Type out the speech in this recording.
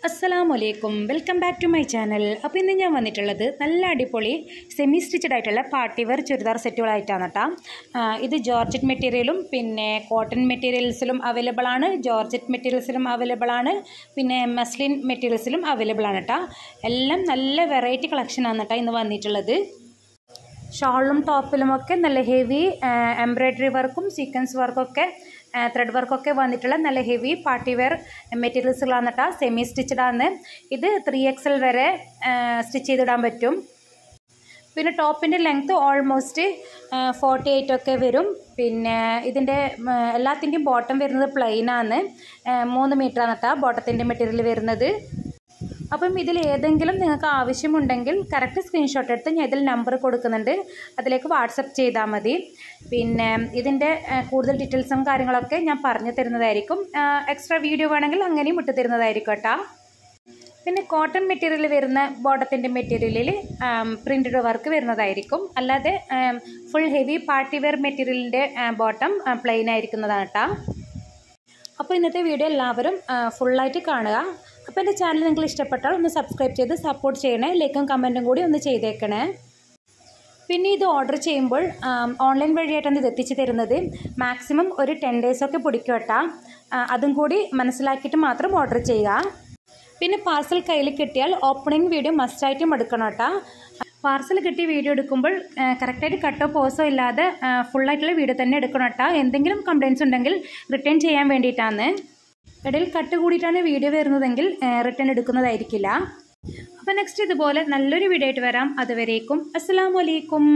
അസ്സലാമലൈക്കും welcome back to my channel. അപ്പോൾ ഇന്ന് ഞാൻ വന്നിട്ടുള്ളത് നല്ല അടിപൊളി സെമി സ്റ്റിച്ചഡ് ആയിട്ടുള്ള പാർട്ടി വെയർ ചുരിദാർ സെറ്റുകളായിട്ടാണ് കേട്ടോ. ഇത് ജോർജറ്റ് മെറ്റീരിയലും പിന്നെ കോട്ടൺ മെറ്റീരിയൽസിലും അവൈലബിൾ ആണ്, ജോർജറ്റ് മെറ്റീരിയൽസിലും അവൈലബിൾ ആണ്, പിന്നെ മസ്ലിൻ മെറ്റീരിയൽസിലും അവൈലബിൾ ആണ് കേട്ടോ. എല്ലാം നല്ല വെറൈറ്റി കളക്ഷനാണ് കേട്ടോ ഇന്ന് വന്നിട്ടുള്ളത്. ഷോളിലും ടോപ്പിലുമൊക്കെ നല്ല ഹെവി എംബ്രോയ്ഡറി വർക്കും സീക്വൻസ് വർക്കൊക്കെ ത്രെഡ് വർക്കൊക്കെ വന്നിട്ടുള്ള നല്ല ഹെവി പാർട്ടി വെയർ മെറ്റീരിയൽസുകളാണ് കേട്ടോ. സെമി സ്റ്റിച്ചഡാണ്. ഇത് 3XL വരെ സ്റ്റിച്ച് ചെയ്തിടാൻ പറ്റും. പിന്നെ ടോപ്പിൻ്റെ ലെങ്ത്ത് ഓൾമോസ്റ്റ് 48 ഒക്കെ വരും. പിന്നെ ഇതിൻ്റെ എല്ലാത്തിൻ്റെയും ബോട്ടം വരുന്നത് പ്ലെയിനാണ്. 3 മീറ്ററാണ് കേട്ടോ ബോട്ടത്തിൻ്റെ മെറ്റീരിയൽ വരുന്നത്. അപ്പം ഇതിൽ ഏതെങ്കിലും നിങ്ങൾക്ക് ആവശ്യമുണ്ടെങ്കിൽ കറക്റ്റ് സ്ക്രീൻഷോട്ട് എടുത്ത് ഞാൻ ഇതിൽ നമ്പർ കൊടുക്കുന്നുണ്ട്, അതിലേക്ക് വാട്സപ്പ് ചെയ്താൽ മതി. പിന്നെ ഇതിൻ്റെ കൂടുതൽ ഡീറ്റെയിൽസും കാര്യങ്ങളൊക്കെ ഞാൻ പറഞ്ഞു തരുന്നതായിരിക്കും. എക്സ്ട്രാ വീഡിയോ വേണമെങ്കിൽ അങ്ങനെയും ഇട്ട് തരുന്നതായിരിക്കും കേട്ടോ. പിന്നെ കോട്ടൺ മെറ്റീരിയൽ വരുന്ന ബോട്ടത്തിൻ്റെ മെറ്റീരിയലിൽ പ്രിൻറ്റഡ് വർക്ക് വരുന്നതായിരിക്കും. അല്ലാതെ ഫുൾ ഹെവി പാർട്ടി വെയർ മെറ്റീരിയലിൻ്റെ ബോട്ടം പ്ലെയിൻ ആയിരിക്കുന്നതാണ് കേട്ടോ. അപ്പോൾ ഇന്നത്തെ വീഡിയോ എല്ലാവരും ഫുള്ളായിട്ട് കാണുക. അപ്പോൾ എൻ്റെ ചാനൽ നിങ്ങൾക്ക് ഇഷ്ടപ്പെട്ടാൽ ഒന്ന് സബ്സ്ക്രൈബ് ചെയ്ത് സപ്പോർട്ട് ചെയ്യണേ. ലൈക്കും കമൻറ്റും കൂടി ഒന്ന് ചെയ്തേക്കണേ. പിന്നെ ഇത് ഓർഡർ ചെയ്യുമ്പോൾ ഓൺലൈൻ വഴിയായിട്ടാണ് ഇത് എത്തിച്ച് തരുന്നത്. മാക്സിമം ഒരു 10 ഡേയ്സൊക്കെ പിടിക്കും കേട്ടോ. അതും കൂടി മനസ്സിലാക്കിയിട്ട് മാത്രം ഓർഡർ ചെയ്യുക. പിന്നെ പാർസൽ കയ്യിൽ കിട്ടിയാൽ ഓപ്പണിംഗ് വീഡിയോ മസ്റ്റായിട്ടും എടുക്കണം കേട്ടോ. പാർസൽ കിട്ടി വീഡിയോ എടുക്കുമ്പോൾ കറക്റ്റായിട്ട് കട്ടോ പോസോ ഇല്ലാതെ ഫുള്ളായിട്ടുള്ള വീഡിയോ തന്നെ എടുക്കണം കേട്ടോ. എന്തെങ്കിലും കംപ്ലയിൻറ്റ്സ് ഉണ്ടെങ്കിൽ റിട്ടേൺ ചെയ്യാൻ വേണ്ടിയിട്ടാണ്. ഇടയിൽ കട്ട് കൂടിയിട്ടാണ് വീഡിയോ വരുന്നതെങ്കിൽ റിട്ടേൺ എടുക്കുന്നതായിരിക്കില്ല. അപ്പോൾ നെക്സ്റ്റ് ഇതുപോലെ നല്ലൊരു വീഡിയോ ആയിട്ട് വരാം. അതുവരേക്കും അസ്സലാമു അലൈക്കും.